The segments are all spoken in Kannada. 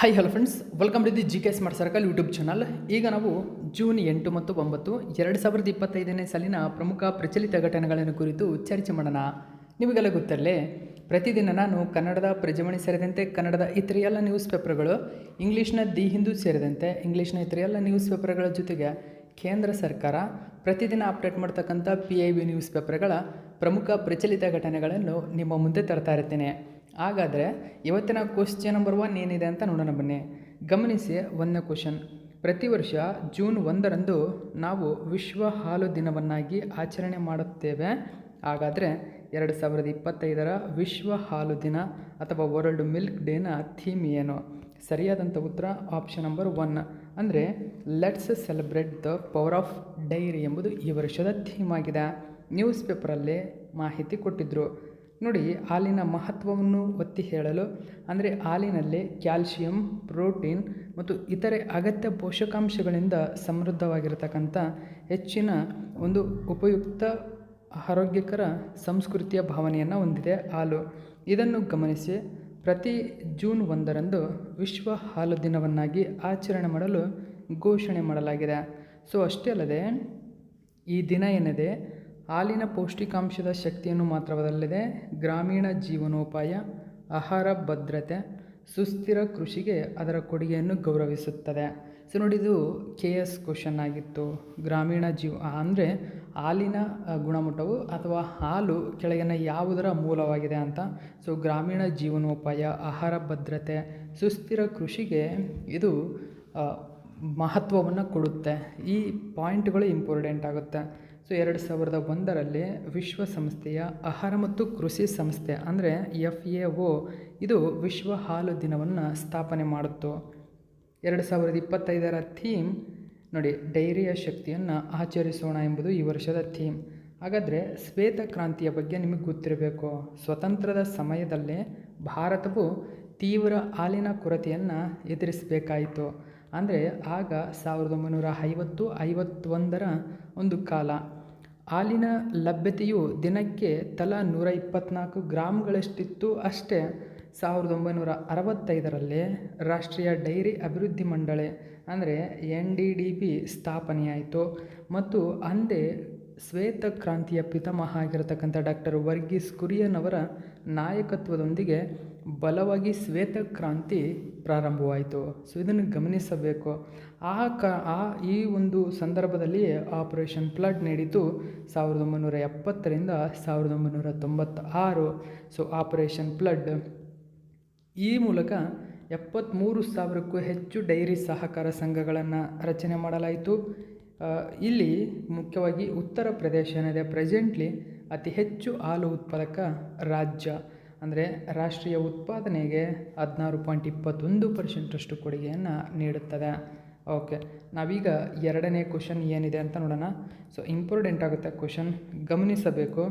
Hi hello friends, welcome to the GK smart circle YouTube channel. ಈಗ ನಾವು ಜೂನ್ 8 ಮತ್ತು 9 2025ನೇ ಸಾಲಿನ ಪ್ರಮುಖ ಪ್ರಚಲಿತ ಘಟನೆಗಳನ್ನು ಕುರಿತು ಚರ್ಚೆ ಮಾಡೋಣ. ನಿಮಗೆಲ್ಲ ಗೊತ್ತಲ್ಲೇ, ಪ್ರತಿದಿನ ನಾನು ಕನ್ನಡದ ಪ್ರಜಾವಾಣಿ ಸೇರಿದಂತೆ ಕನ್ನಡದ ಇತರ ಎಲ್ಲ ನ್ಯೂಸ್ ಪೇಪರ್ಗಳು, ಇಂಗ್ಲೀಷ್ನ ದಿ ಹಿಂದೂ ಸೇರಿದಂತೆ ಇಂಗ್ಲೀಷ್ನ ಇತರ ಎಲ್ಲ ನ್ಯೂಸ್ ಪೇಪರ್ಗಳ ಜೊತೆಗೆ ಕೇಂದ್ರ ಸರ್ಕಾರ ಪ್ರತಿದಿನ ಅಪ್ಡೇಟ್ ಮಾಡ್ತಕ್ಕಂಥ PIB ನ್ಯೂಸ್ ಪೇಪರ್ಗಳ ಪ್ರಮುಖ ಪ್ರಚಲಿತ ಘಟನೆಗಳನ್ನು ನಿಮ್ಮ ಮುಂದೆ ತರ್ತಾ ಇರ್ತೇನೆ. ಹಾಗಾದರೆ ಇವತ್ತಿನ ಕ್ವಶ್ಚನ್ ನಂಬರ್ 1 ಏನಿದೆ ಅಂತ ನೋಡೋಣ ಬನ್ನಿ. ಗಮನಿಸಿ, 1ನೇ ಕ್ವಶನ್. ಪ್ರತಿ ವರ್ಷ ಜೂನ್ 1ರಂದು ನಾವು ವಿಶ್ವ ಹಾಲು ದಿನವನ್ನಾಗಿ ಆಚರಣೆ ಮಾಡುತ್ತೇವೆ. ಹಾಗಾದರೆ 2025ರ ವಿಶ್ವ ಹಾಲು ದಿನ ಅಥವಾ ವರ್ಲ್ಡ್ ಮಿಲ್ಕ್ ಡೇನ ಥೀಮ್ ಏನು? ಸರಿಯಾದಂಥ ಉತ್ತರ ಆಪ್ಷನ್ ನಂಬರ್ 1, ಅಂದರೆ let's celebrate the power of dairy ಎಂಬುದು ಈ ವರ್ಷದ ಥೀಮ್ ಆಗಿದೆ. ನ್ಯೂಸ್ ಪೇಪರಲ್ಲಿ ಮಾಹಿತಿ ಕೊಟ್ಟಿದ್ದರು ನೋಡಿ. ಹಾಲಿನ ಮಹತ್ವವನ್ನು ಒತ್ತಿ ಹೇಳಲು, ಅಂದರೆ ಹಾಲಿನಲ್ಲಿ ಕ್ಯಾಲ್ಶಿಯಂ, ಪ್ರೋಟೀನ್ ಮತ್ತು ಇತರೆ ಅಗತ್ಯ ಪೋಷಕಾಂಶಗಳಿಂದ ಸಮೃದ್ಧವಾಗಿರತಕ್ಕಂಥ ಹೆಚ್ಚಿನ ಒಂದು ಉಪಯುಕ್ತ ಆರೋಗ್ಯಕರ ಸಂಸ್ಕೃತಿಯ ಭಾವನೆಯನ್ನು ಹೊಂದಿದೆ ಹಾಲು. ಇದನ್ನು ಗಮನಿಸಿ, ಪ್ರತಿ ಜೂನ್ 1ರಂದು ವಿಶ್ವ ಹಾಲು ದಿನವನ್ನಾಗಿ ಆಚರಣೆ ಮಾಡಲು ಘೋಷಣೆ ಮಾಡಲಾಗಿದೆ. ಸೊ ಅಷ್ಟೇ ಅಲ್ಲದೆ ಈ ದಿನ ಏನಿದೆ, ಹಾಲಿನ ಪೌಷ್ಟಿಕಾಂಶದ ಶಕ್ತಿಯನ್ನು ಮಾತ್ರವಲ್ಲದೆ ಗ್ರಾಮೀಣ ಜೀವನೋಪಾಯ, ಆಹಾರ ಭದ್ರತೆ, ಸುಸ್ಥಿರ ಕೃಷಿಗೆ ಅದರ ಕೊಡುಗೆಯನ್ನು ಗೌರವಿಸುತ್ತದೆ. ಸೊ ನೋಡಿ, ಇದು KS ಕ್ವಶನ್ ಆಗಿತ್ತು. ಗ್ರಾಮೀಣ ಅಂದರೆ ಹಾಲಿನ ಗುಣಮಟ್ಟವು ಅಥವಾ ಹಾಲು ಕೆಳಗಿನ ಯಾವುದರ ಮೂಲವಾಗಿದೆ ಅಂತ. ಸೊ ಗ್ರಾಮೀಣ ಜೀವನೋಪಾಯ, ಆಹಾರ ಭದ್ರತೆ, ಸುಸ್ಥಿರ ಕೃಷಿಗೆ ಇದು ಮಹತ್ವವನ್ನು ಕೊಡುತ್ತೆ. ಈ ಪಾಯಿಂಟ್ಗಳು ಇಂಪಾರ್ಟೆಂಟ್ ಆಗುತ್ತೆ. ಸೊ 2001ರಲ್ಲಿ ವಿಶ್ವಸಂಸ್ಥೆಯ ಆಹಾರ ಮತ್ತು ಕೃಷಿ ಸಂಸ್ಥೆ ಅಂದರೆ FAO ಇದು ವಿಶ್ವ ಹಾಲು ದಿನವನ್ನು ಸ್ಥಾಪನೆ ಮಾಡಿತ್ತು. 2025ರ ಥೀಮ್ ನೋಡಿ, ಡೈರಿಯ ಶಕ್ತಿಯನ್ನು ಆಚರಿಸೋಣ ಎಂಬುದು ಈ ವರ್ಷದ ಥೀಮ್. ಹಾಗಾದರೆ ಶ್ವೇತ ಕ್ರಾಂತಿಯ ಬಗ್ಗೆ ನಿಮಗೆ ಗೊತ್ತಿರಬೇಕು. ಸ್ವತಂತ್ರದ ಸಮಯದಲ್ಲೇ ಭಾರತವು ತೀವ್ರ ಹಾಲಿನ ಕೊರತೆಯನ್ನು ಎದುರಿಸಬೇಕಾಯಿತು. ಅಂದರೆ ಆಗ 1950-51ರ ಒಂದು ಕಾಲ. ಹಾಲಿನ ಲಭ್ಯತೆಯು ದಿನಕ್ಕೆ ತಲಾ 124 ಗ್ರಾಂಗಳಷ್ಟಿತ್ತು ಅಷ್ಟೇ. 1965ರಲ್ಲಿ ರಾಷ್ಟ್ರೀಯ ಡೈರಿ ಅಭಿವೃದ್ಧಿ ಮಂಡಳಿ ಅಂದರೆ NDDB ಸ್ಥಾಪನೆಯಾಯಿತು ಮತ್ತು ಅಂದೇ ಶ್ವೇತ ಕ್ರಾಂತಿಯ ಪಿತಾಮಹ ಆಗಿರತಕ್ಕಂಥ ಡಾಕ್ಟರ್ ವರ್ಗೀಸ್ ಕುರಿಯನ್ ಅವರ ನಾಯಕತ್ವದೊಂದಿಗೆ ಬಲವಾಗಿ ಶ್ವೇತ ಕ್ರಾಂತಿ ಪ್ರಾರಂಭವಾಯಿತು. ಸೊ ಇದನ್ನು ಗಮನಿಸಬೇಕು. ಈ ಒಂದು ಸಂದರ್ಭದಲ್ಲಿ ಆಪರೇಷನ್ ಫ್ಲಡ್ ನಡೀತು 1970ರಿಂದ 1996. ಸೊ ಆಪರೇಷನ್ ಫ್ಲಡ್ ಈ ಮೂಲಕ 73,000ಕ್ಕೂ ಹೆಚ್ಚು ಡೈರಿ ಸಹಕಾರ ಸಂಘಗಳನ್ನು ರಚನೆ ಮಾಡಲಾಯಿತು. ಇಲ್ಲಿ ಮುಖ್ಯವಾಗಿ ಉತ್ತರ ಪ್ರದೇಶ ಏನಿದೆ ಪ್ರೆಸೆಂಟ್ಲಿ ಅತಿ ಹೆಚ್ಚು ಹಾಲು ಉತ್ಪಾದಕ ರಾಜ್ಯ. ಅಂದರೆ ರಾಷ್ಟ್ರೀಯ ಉತ್ಪಾದನೆಗೆ 16.21% ಕೊಡುಗೆಯನ್ನು ನೀಡುತ್ತದೆ. ಓಕೆ, ನಾವೀಗ 2ನೇ ಕ್ವಶನ್ ಏನಿದೆ ಅಂತ ನೋಡೋಣ. ಸೊ ಇಂಪಾರ್ಟೆಂಟ್ ಆಗುತ್ತೆ ಕ್ವಶನ್, ಗಮನಿಸಬೇಕು.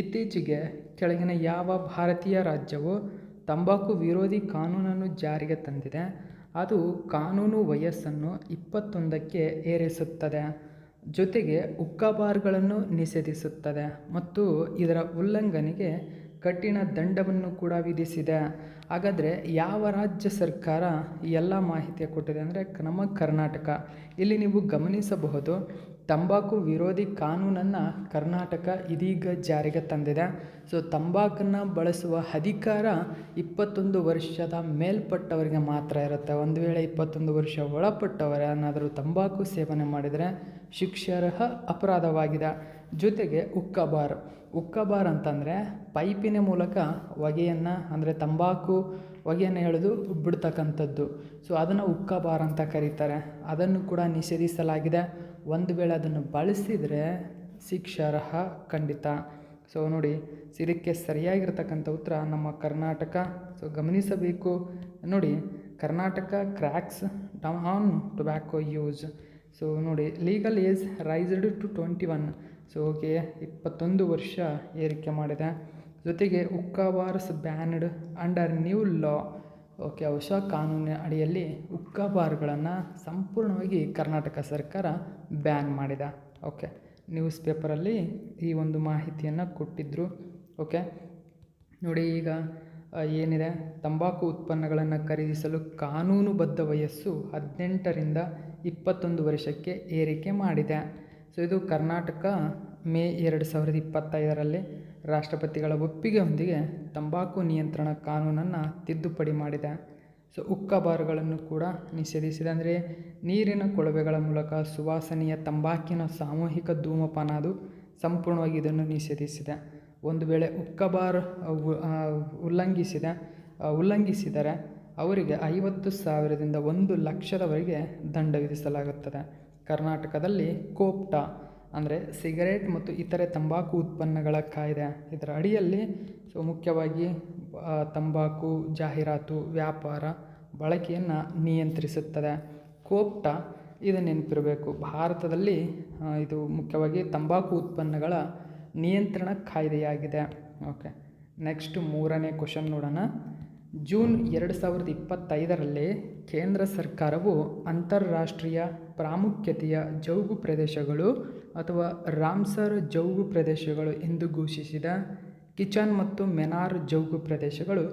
ಇತ್ತೀಚೆಗೆ ಕೆಳಗಿನ ಯಾವ ಭಾರತೀಯ ರಾಜ್ಯವು ತಂಬಾಕು ವಿರೋಧಿ ಕಾನೂನನ್ನು ಜಾರಿಗೆ ತಂದಿದೆ? ಅದು ಕಾನೂನು ವಯಸ್ಸನ್ನು 21ಕ್ಕೆ ಏರಿಸುತ್ತದೆ, ಜೊತೆಗೆ ಹುಕ್ಕಾ ಬಾರ್ಗಳನ್ನು ನಿಷೇಧಿಸುತ್ತದೆ ಮತ್ತು ಇದರ ಉಲ್ಲಂಘನೆಗೆ ಕಠಿಣ ದಂಡವನ್ನು ಕೂಡ ವಿಧಿಸಿದೆ. ಹಾಗಾದರೆ ಯಾವ ರಾಜ್ಯ ಸರ್ಕಾರ ಈ ಎಲ್ಲ ಮಾಹಿತಿಯ ಕೊಟ್ಟಿದೆ ಅಂದರೆ ನಮ್ಮ ಕರ್ನಾಟಕ. ಇಲ್ಲಿ ನೀವು ಗಮನಿಸಬಹುದು, ತಂಬಾಕು ವಿರೋಧಿ ಕಾನೂನನ್ನು ಕರ್ನಾಟಕ ಇದೀಗ ಜಾರಿಗೆ ತಂದಿದೆ. ಸೊ ತಂಬಾಕನ್ನು ಬಳಸುವ ಅಧಿಕಾರ 21 ವರ್ಷದ ಮೇಲ್ಪಟ್ಟವರಿಗೆ ಮಾತ್ರ ಇರುತ್ತೆ. ಒಂದು ವೇಳೆ 21 ವರ್ಷ ಒಳಪಟ್ಟವರೇನಾದರೂ ತಂಬಾಕು ಸೇವನೆ ಮಾಡಿದರೆ ಶಿಕ್ಷಾರ್ಹ ಅಪರಾಧವಾಗಿದೆ. ಜೊತೆಗೆ ಹುಕ್ಕಾ ಬಾರ್ ಅಂತಂದರೆ ಪೈಪಿನ ಮೂಲಕ ಹೊಗೆಯನ್ನು ಅಂದರೆ ತಂಬಾಕು ಹೊಗೆಯನ್ನು ಎಳೆದು ಬಿಡ್ತಕ್ಕಂಥದ್ದು. ಸೊ ಅದನ್ನು ಹುಕ್ಕಾ ಬಾರ್ ಅಂತ ಕರೀತಾರೆ. ಅದನ್ನು ಕೂಡ ನಿಷೇಧಿಸಲಾಗಿದೆ. ಒಂದು ವೇಳೆ ಅದನ್ನು ಬಳಸಿದರೆ ಶಿಕ್ಷಾರ್ಹ ಖಂಡಿತ. ಸೊ ನೋಡಿ, ಇದಕ್ಕೆ ಸರಿಯಾಗಿರ್ತಕ್ಕಂಥ ಉತ್ತರ ನಮ್ಮ ಕರ್ನಾಟಕ. ಸೊ ಗಮನಿಸಬೇಕು ನೋಡಿ, Karnataka cracks on tobacco use. So ನೋಡಿ, legal age raised to 21. So 21 ವರ್ಷ ಏರಿಕೆ ಮಾಡಿದೆ. ಜೊತೆಗೆ hookah bars banned under new law. Okay, ಹೊಸ ಕಾನೂನಿನ ಅಡಿಯಲ್ಲಿ ಹುಕ್ಕಾ ಬಾರ್ಗಳನ್ನು ಸಂಪೂರ್ಣವಾಗಿ ಕರ್ನಾಟಕ ಸರ್ಕಾರ ಬ್ಯಾನ್ ಮಾಡಿದೆ. ಓಕೆ, ನ್ಯೂಸ್ ಪೇಪರಲ್ಲಿ ಈ ಒಂದು ಮಾಹಿತಿಯನ್ನು ಕೊಟ್ಟಿದ್ದರು. ಓಕೆ ನೋಡಿ, ಈಗ ಏನಿದೆ, ತಂಬಾಕು ಉತ್ಪನ್ನಗಳನ್ನು ಖರೀದಿಸಲು ಕಾನೂನುಬದ್ಧ ವಯಸ್ಸು 18ರಿಂದ 21 ವರ್ಷಕ್ಕೆ ಏರಿಕೆ ಮಾಡಿದೆ. ಸೊ ಇದು ಕರ್ನಾಟಕ ಮೇ 2025ರಲ್ಲಿ ರಾಷ್ಟ್ರಪತಿಗಳ ಒಪ್ಪಿಗೆಯೊಂದಿಗೆ ತಂಬಾಕು ನಿಯಂತ್ರಣ ಕಾನೂನನ್ನು ತಿದ್ದುಪಡಿ ಮಾಡಿದೆ. ಸೊ ಹುಕ್ಕಾ ಬಾರ್ಗಳನ್ನು ಕೂಡ ನಿಷೇಧಿಸಿದೆ. ಅಂದರೆ ನೀರಿನ ಕೊಳವೆಗಳ ಮೂಲಕ ಸುವಾಸನೀಯ ತಂಬಾಕಿನ ಸಾಮೂಹಿಕ ಧೂಮಪಾನ ಅದು ಸಂಪೂರ್ಣವಾಗಿ ಇದನ್ನು ನಿಷೇಧಿಸಿದೆ. ಒಂದು ವೇಳೆ ಹುಕ್ಕಾ ಬಾರ್ ಉಲ್ಲಂಘಿಸಿದರೆ ಅವರಿಗೆ 50,000ದಿಂದ 1,00,000ವರೆಗೆ ದಂಡ ವಿಧಿಸಲಾಗುತ್ತದೆ. ಕರ್ನಾಟಕದಲ್ಲಿ ಕೋಪ್ಟಾ ಅಂದರೆ ಸಿಗರೇಟ್ ಮತ್ತು ಇತರೆ ತಂಬಾಕು ಉತ್ಪನ್ನಗಳ ಕಾಯ್ದೆ, ಇದರ ಅಡಿಯಲ್ಲಿ ಸೊ ಮುಖ್ಯವಾಗಿ ತಂಬಾಕು ಜಾಹೀರಾತು, ವ್ಯಾಪಾರ, ಬಳಕೆಯನ್ನು ನಿಯಂತ್ರಿಸುತ್ತದೆ. ಕೋಪ್ಟಾ ಇದು ನೆನಪಿರಬೇಕು, ಭಾರತದಲ್ಲಿ ಇದು ಮುಖ್ಯವಾಗಿ ತಂಬಾಕು ಉತ್ಪನ್ನಗಳ ನಿಯಂತ್ರಣ ಕಾಯ್ದೆಯಾಗಿದೆ. ಓಕೆ, ನೆಕ್ಸ್ಟ್ 3ನೇ ಕ್ವಶನ್ ನೋಡೋಣ. ಜೂನ್ 2025ರಲ್ಲಿ ಕೇಂದ್ರ ಸರ್ಕಾರವು ಅಂತಾರಾಷ್ಟ್ರೀಯ ಪ್ರಾಮುಖ್ಯತೆಯ ಜೌಗು ಪ್ರದೇಶಗಳು ಅಥವಾ ರಾಮ್ಸರ್ ಜೌಗು ಪ್ರದೇಶಗಳು ಎಂದು ಘೋಷಿಸಿದ ಕಿಚನ್ ಮತ್ತು ಮೆನಾರ್ ಜೌಗು ಪ್ರದೇಶಗಳು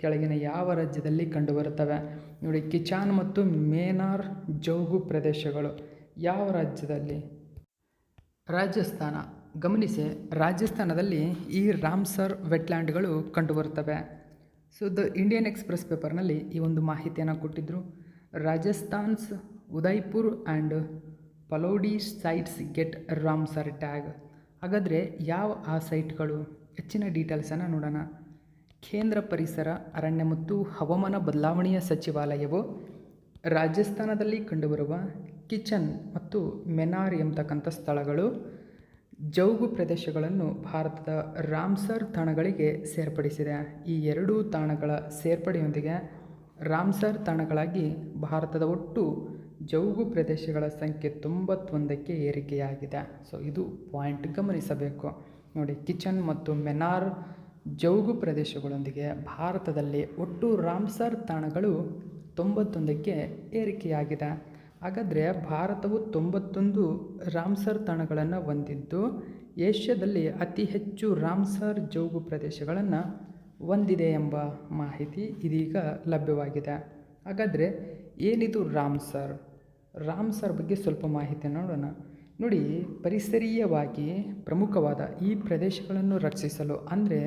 ಕೆಳಗಿನ ಯಾವ ರಾಜ್ಯದಲ್ಲಿ ಕಂಡುಬರುತ್ತವೆ? ನೋಡಿ, ಕಿಚಾನ್ ಮತ್ತು ಮೇನಾರ್ ಜೌಗು ಪ್ರದೇಶಗಳು ಯಾವ ರಾಜ್ಯದಲ್ಲಿ? ರಾಜಸ್ಥಾನ. ಗಮನಿಸಿ, ರಾಜಸ್ಥಾನದಲ್ಲಿ ಈ ರಾಮ್ಸರ್ ವೆಟ್ಲ್ಯಾಂಡ್ಗಳು ಕಂಡುಬರುತ್ತವೆ. ಸೊ ದ ಇಂಡಿಯನ್ ಎಕ್ಸ್‌ಪ್ರೆಸ್ ಪೇಪರ್ನಲ್ಲಿ ಈ ಒಂದು ಮಾಹಿತಿಯನ್ನು ಕೊಟ್ಟಿದ್ದರು. Rajasthan's Udaipur and Phalodi sites get Ramsar tag. ಹಾಗಾದರೆ ಯಾವ ಆ ಸೈಟ್ಗಳು? ಹೆಚ್ಚಿನ ಡೀಟೇಲ್ಸನ್ನು ನೋಡೋಣ. ಕೇಂದ್ರ ಪರಿಸರ, ಅರಣ್ಯ ಮತ್ತು ಹವಾಮಾನ ಬದಲಾವಣೆಯ ಸಚಿವಾಲಯವು ರಾಜಸ್ಥಾನದಲ್ಲಿ ಕಂಡುಬರುವ ಕಿಚನ್ ಮತ್ತು ಮೆನಾರ್ ಎಂಬತಕ್ಕಂಥ ಸ್ಥಳಗಳು ಜೌಗು ಪ್ರದೇಶಗಳನ್ನು ಭಾರತದ ರಾಮ್ಸರ್ ತಾಣಗಳಿಗೆ ಸೇರ್ಪಡಿಸಿದೆ. ಈ ಎರಡೂ ತಾಣಗಳ ಸೇರ್ಪಡೆಯೊಂದಿಗೆ ರಾಮ್ಸರ್ ತಾಣಗಳಾಗಿ ಭಾರತದ ಒಟ್ಟು ಜೌಗು ಪ್ರದೇಶಗಳ ಸಂಖ್ಯೆ 91ಕ್ಕೆ ಏರಿಕೆಯಾಗಿದೆ. ಸೊ ಇದು ಪಾಯಿಂಟ್ ಗಮನಿಸಬೇಕು. ನೋಡಿ, ಕಿಚನ್ ಮತ್ತು ಮೆನಾರ್ ಜೌಗು ಪ್ರದೇಶಗಳೊಂದಿಗೆ ಭಾರತದಲ್ಲಿ ಒಟ್ಟು ರಾಮ್ಸರ್ ತಾಣಗಳು 91ಕ್ಕೆ ಏರಿಕೆಯಾಗಿದೆ. ಹಾಗಾದರೆ ಭಾರತವು 91 ರಾಮ್ಸರ್ ತಾಣಗಳನ್ನು ಹೊಂದಿದ್ದು ಏಷ್ಯಾದಲ್ಲಿ ಅತಿ ಹೆಚ್ಚು ರಾಮ್ಸರ್ ಜೌಗು ಪ್ರದೇಶಗಳನ್ನು ಹೊಂದಿದೆ ಎಂಬ ಮಾಹಿತಿ ಇದೀಗ ಲಭ್ಯವಾಗಿದೆ. ಹಾಗಾದರೆ ಏನಿದು ರಾಮ್ಸರ್? ರಾಮ್ಸರ್ ಬಗ್ಗೆ ಸ್ವಲ್ಪ ಮಾಹಿತಿ ನೋಡೋಣ. ನೋಡಿ, ಪರಿಸರೀಯವಾಗಿ ಪ್ರಮುಖವಾದ ಈ ಪ್ರದೇಶಗಳನ್ನು ರಕ್ಷಿಸಲು, ಅಂದರೆ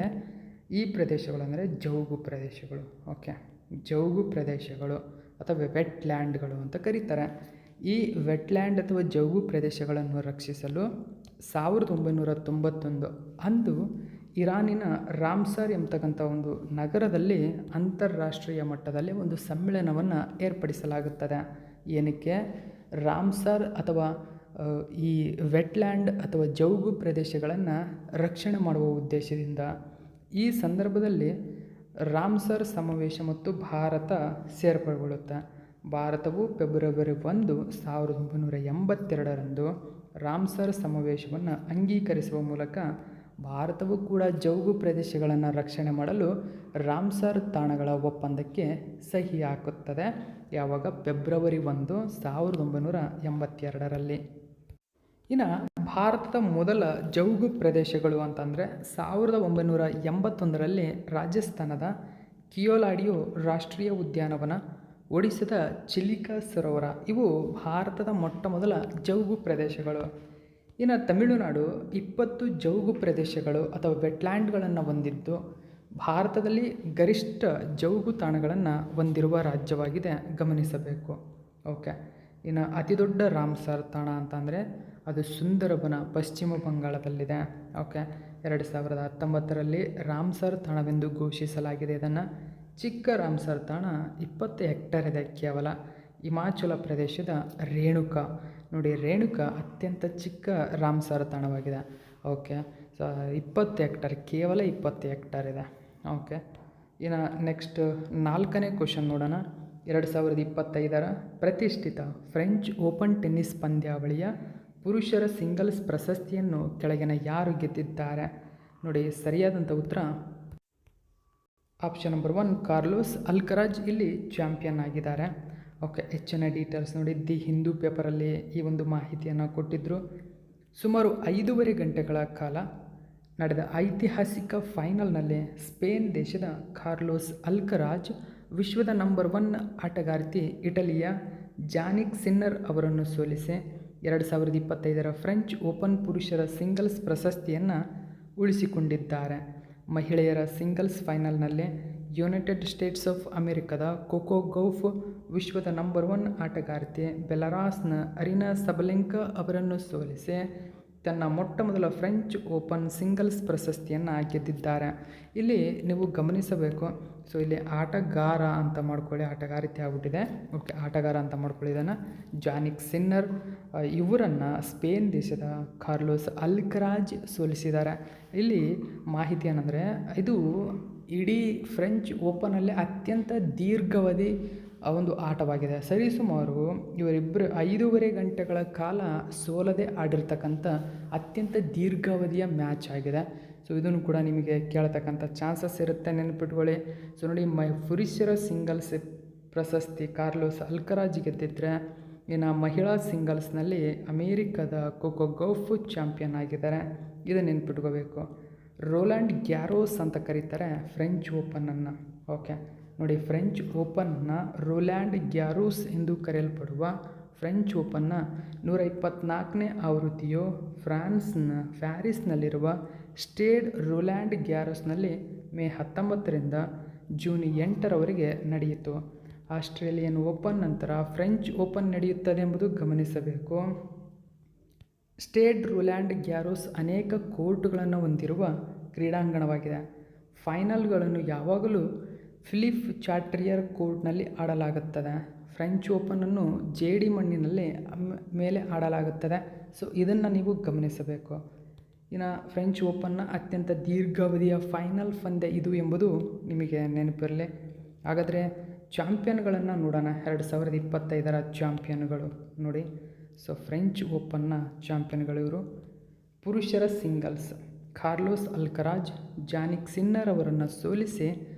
ಈ ಪ್ರದೇಶಗಳು ಅಂದರೆ ಜೌಗು ಪ್ರದೇಶಗಳು, ಓಕೆ, ಜೌಗು ಪ್ರದೇಶಗಳು ಅಥವಾ ವೆಟ್ಲ್ಯಾಂಡ್ಗಳು ಅಂತ ಕರೀತಾರೆ. ಈ ವೆಟ್ಲ್ಯಾಂಡ್ ಅಥವಾ ಜೌಗು ಪ್ರದೇಶಗಳನ್ನು ರಕ್ಷಿಸಲು 1991 ಅಂದು ಇರಾನಿನ ರಾಮ್ಸರ್ ಎಂಬತಕ್ಕಂಥ ಒಂದು ನಗರದಲ್ಲಿ ಅಂತಾರಾಷ್ಟ್ರೀಯ ಮಟ್ಟದಲ್ಲಿ ಒಂದು ಸಮ್ಮೇಳನವನ್ನು ಏರ್ಪಡಿಸಲಾಗುತ್ತದೆ. ಏನಕ್ಕೆ? ರಾಮ್ಸರ್ ಅಥವಾ ಈ ವೆಟ್ಲ್ಯಾಂಡ್ ಅಥವಾ ಜೌಗು ಪ್ರದೇಶಗಳನ್ನು ರಕ್ಷಣೆ ಮಾಡುವ ಉದ್ದೇಶದಿಂದ. ಈ ಸಂದರ್ಭದಲ್ಲಿ ರಾಮ್ಸರ್ ಸಮಾವೇಶ ಮತ್ತು ಭಾರತ ಸೇರ್ಪಡೆಗೊಳ್ಳುತ್ತೆ. ಭಾರತವು ಫೆಬ್ರವರಿ 1, 1982ರಂದು ರಾಮ್ಸರ್ ಸಮಾವೇಶವನ್ನು ಅಂಗೀಕರಿಸುವ ಮೂಲಕ ಭಾರತವು ಕೂಡ ಜೌಗು ಪ್ರದೇಶಗಳನ್ನು ರಕ್ಷಣೆ ಮಾಡಲು ರಾಮ್ಸರ್ ತಾಣಗಳ ಒಪ್ಪಂದಕ್ಕೆ ಸಹಿ ಹಾಕುತ್ತದೆ. ಯಾವಾಗ? ಫೆಬ್ರವರಿ 1, 1982ರಲ್ಲಿ. ಇನ್ನು ಭಾರತದ ಮೊದಲ ಜೌಗು ಪ್ರದೇಶಗಳು ಅಂತಂದರೆ 1981ರಲ್ಲಿ ರಾಜಸ್ಥಾನದ ಕಿಯೋಲಾಡಿಯೋ ರಾಷ್ಟ್ರೀಯ ಉದ್ಯಾನವನ, ಒಡಿಶಾದ ಚಿಲಿಕಾ ಸರೋವರ ಇವು ಭಾರತದ ಮೊಟ್ಟಮೊದಲ ಜೌಗು ಪ್ರದೇಶಗಳು. ಇನ್ನು ತಮಿಳುನಾಡು 20 ಜೌಗು ಪ್ರದೇಶಗಳು ಅಥವಾ ವೆಟ್ಲ್ಯಾಂಡ್ಗಳನ್ನು ಹೊಂದಿದ್ದು ಭಾರತದಲ್ಲಿ ಗರಿಷ್ಠ ಜೌಗು ತಾಣಗಳನ್ನು ಹೊಂದಿರುವ ರಾಜ್ಯವಾಗಿದೆ, ಗಮನಿಸಬೇಕು. ಓಕೆ, ಇನ್ನು ಅತಿ ದೊಡ್ಡ ರಾಮ್ಸರ್ ತಾಣ ಅಂತಂದರೆ ಅದು ಸುಂದರಬನ, ಪಶ್ಚಿಮ ಬಂಗಾಳದಲ್ಲಿದೆ. ಓಕೆ, 2019ರಲ್ಲಿ ರಾಮ್ಸರ್ ತಾಣವೆಂದು ಘೋಷಿಸಲಾಗಿದೆ. ಇದನ್ನು ಚಿಕ್ಕ ರಾಮ್ಸರ್ ತಾಣ 20 ಹೆಕ್ಟೇರ್ ಇದೆ ಕೇವಲ. ಹಿಮಾಚಲ ಪ್ರದೇಶದ ರೇಣುಕಾ. ನೋಡಿ, ರೇಣುಕಾ ಅತ್ಯಂತ ಚಿಕ್ಕ ರಾಮ್ಸರ್ ತಾಣವಾಗಿದೆ. ಓಕೆ, ಸೊ 20 ಹೆಕ್ಟೇರ್, ಕೇವಲ 20 ಹೆಕ್ಟೇರ್ ಇದೆ. ಓಕೆ, ಇನ್ನು ನೆಕ್ಸ್ಟ್ 4ನೇ ಕ್ವಶನ್ ನೋಡೋಣ. 2025ರ ಪ್ರತಿಷ್ಠಿತ ಫ್ರೆಂಚ್ ಓಪನ್ ಟೆನ್ನಿಸ್ ಪಂದ್ಯಾವಳಿಯ ಪುರುಷರ ಸಿಂಗಲ್ಸ್ ಪ್ರಶಸ್ತಿಯನ್ನು ಕೆಳಗಿನ ಯಾರು ಗೆದ್ದಿದ್ದಾರೆ? ನೋಡಿ, ಸರಿಯಾದಂಥ ಉತ್ತರ ಆಪ್ಷನ್ ನಂಬರ್ 1 ಕಾರ್ಲೋಸ್ ಅಲ್ಕರಾಜ್ ಇಲ್ಲಿ ಚಾಂಪಿಯನ್ ಆಗಿದ್ದಾರೆ. ಓಕೆ, ಹೆಚ್ಚಿನ ಡೀಟೇಲ್ಸ್ ನೋಡಿ, ದಿ ಹಿಂದೂ ಪೇಪರಲ್ಲಿ ಈ ಒಂದು ಮಾಹಿತಿಯನ್ನು ಕೊಟ್ಟಿದ್ದರು. ಸುಮಾರು 5.5 ಗಂಟೆಗಳ ಕಾಲ ನಡೆದ ಐತಿಹಾಸಿಕ ಫೈನಲ್ನಲ್ಲಿ ಸ್ಪೇನ್ ದೇಶದ ಕಾರ್ಲೋಸ್ ಅಲ್ಕರಾಜ್ ವಿಶ್ವದ ನಂಬರ್ 1 ಆಟಗಾರ್ತಿ ಇಟಲಿಯ ಜಾನಿಕ್ ಸಿನ್ನರ್ ಅವರನ್ನು ಸೋಲಿಸಿ 2025ರ ಫ್ರೆಂಚ್ ಓಪನ್ ಪುರುಷರ ಸಿಂಗಲ್ಸ್ ಪ್ರಶಸ್ತಿಯನ್ನು ಉಳಿಸಿಕೊಂಡಿದ್ದಾರೆ. ಮಹಿಳೆಯರ ಸಿಂಗಲ್ಸ್ ಫೈನಲ್ನಲ್ಲಿ ಯುನೈಟೆಡ್ ಸ್ಟೇಟ್ಸ್ ಆಫ್ ಅಮೆರಿಕದ ಕೋಕೋ ಗೌಫ್ ವಿಶ್ವದ ನಂಬರ್ 1 ಆಟಗಾರ್ತಿ ಬೆಲಾರಸ್ನ ಅರಿನಾ ಸಬಲೆಂಕಾ ಅವರನ್ನು ಸೋಲಿಸಿ ತನ್ನ ಮೊಟ್ಟಮೊದಲ ಫ್ರೆಂಚ್ ಓಪನ್ ಸಿಂಗಲ್ಸ್ ಪ್ರಶಸ್ತಿಯನ್ನು ಗೆದ್ದಿದ್ದಾರೆ. ಇಲ್ಲಿ ನೀವು ಗಮನಿಸಬೇಕು. ಸೊ ಇಲ್ಲಿ ಆಟಗಾರ ಅಂತ ಮಾಡ್ಕೊಳ್ಳಿ, ಆಟಗಾರ್ತಿ ಆಗ್ಬಿಟ್ಟಿದೆ. ಓಕೆ, ಆಟಗಾರ ಅಂತ ಮಾಡ್ಕೊಳ್ಳಿ. ಇದನ್ನು ಜಾನಿಕ್ ಸಿನ್ನರ್ ಇವರನ್ನು ಸ್ಪೇನ್ ದೇಶದ ಕಾರ್ಲೋಸ್ ಅಲ್ಕರಾಜ್ ಸೋಲಿಸಿದ್ದಾರೆ. ಇಲ್ಲಿ ಮಾಹಿತಿ ಏನಂದರೆ, ಇದು ಇಡೀ ಫ್ರೆಂಚ್ ಓಪನಲ್ಲಿ ಅತ್ಯಂತ ದೀರ್ಘಾವಧಿ ಒಂದು ಆಟವಾಗಿದೆ. ಸರಿಸುಮಾರು ಇವರಿಬ್ಬರು 5.5 ಗಂಟೆಗಳ ಕಾಲ ಸೋಲದೆ ಆಡಿರ್ತಕ್ಕಂಥ ಅತ್ಯಂತ ದೀರ್ಘಾವಧಿಯ ಮ್ಯಾಚ್ ಆಗಿದೆ. ಸೊ ಇದನ್ನು ಕೂಡ ನಿಮಗೆ ಕೇಳತಕ್ಕಂಥ ಚಾನ್ಸಸ್ ಇರುತ್ತೆ, ನೆನಪಿಟ್ಕೊಳ್ಳಿ. ಸೊ ನೋಡಿ, ಪುರುಷರ ಸಿಂಗಲ್ಸ್ ಪ್ರಶಸ್ತಿ ಕಾರ್ಲೋಸ್ ಅಲ್ಕರಾಜ್ ಗೆದ್ದಿದ್ರೆ, ಇನ್ನು ಮಹಿಳಾ ಸಿಂಗಲ್ಸ್ನಲ್ಲಿ ಅಮೇರಿಕದ ಕೋಕೋ ಗೌಫ್ ಚಾಂಪಿಯನ್ ಆಗಿದ್ದಾರೆ. ಇದನ್ನು ನೆನ್ಪಿಟ್ಕೋಬೇಕು. ರೋಲ್ಯಾಂಡ್ ಗ್ಯಾರೋಸ್ ಅಂತ ಕರೀತಾರೆ ಫ್ರೆಂಚ್ ಓಪನನ್ನು. ಓಕೆ ನೋಡಿ, ಫ್ರೆಂಚ್ ಓಪನ್ನ ರೋಲ್ಯಾಂಡ್ ಗ್ಯಾರೋಸ್ ಎಂದು ಕರೆಯಲ್ಪಡುವ ಫ್ರೆಂಚ್ ಓಪನ್ನ 124ನೇ ಆವೃತ್ತಿಯು ಪ್ಯಾರಿಸ್ನಲ್ಲಿರುವ ಸ್ಟೇಡ್ ರೋಲ್ಯಾಂಡ್ ಗ್ಯಾರೋಸ್ನಲ್ಲಿ ಮೇ 19ರಿಂದ ಜೂನ್ 8ರವರೆಗೆ ನಡೆಯಿತು. ಆಸ್ಟ್ರೇಲಿಯನ್ ಓಪನ್ ನಂತರ ಫ್ರೆಂಚ್ ಓಪನ್ ನಡೆಯುತ್ತದೆ ಎಂಬುದು ಗಮನಿಸಬೇಕು. ಸ್ಟೇಡ್ ರೋಲ್ಯಾಂಡ್ ಗ್ಯಾರೋಸ್ ಅನೇಕ ಕೋರ್ಟ್ಗಳನ್ನು ಹೊಂದಿರುವ ಕ್ರೀಡಾಂಗಣವಾಗಿದೆ. ಫೈನಲ್ಗಳನ್ನು ಯಾವಾಗಲೂ ಫಿಲಿಪ್ ಚಾಟ್ರಿಯರ್ ಕೋರ್ಟ್ನಲ್ಲಿ ಆಡಲಾಗುತ್ತದೆ. ಫ್ರೆಂಚ್ ಓಪನನ್ನು ಜೇಡಿ ಮಣ್ಣಿನಲ್ಲಿ ಮೇಲೆ ಆಡಲಾಗುತ್ತದೆ. ಸೊ ಇದನ್ನು ನೀವು ಗಮನಿಸಬೇಕು. ಇನ್ನು ಫ್ರೆಂಚ್ ಓಪನ್ನ ಅತ್ಯಂತ ದೀರ್ಘಾವಧಿಯ ಫೈನಲ್ ಪಂದ್ಯ ಇದು ಎಂಬುದು ನಿಮಗೆ ನೆನಪಿರಲಿ. ಹಾಗಾದರೆ ಚಾಂಪಿಯನ್ಗಳನ್ನು ನೋಡೋಣ. 2025ರ ಚಾಂಪಿಯನ್ಗಳು ನೋಡಿ. ಸೊ ಫ್ರೆಂಚ್ ಓಪನ್ನ ಚಾಂಪಿಯನ್ಗಳು ಇವರು. ಪುರುಷರ singles Carlos Alcaraz Jannik Sinner ಅವರನ್ನು ಸೋಲಿಸಿ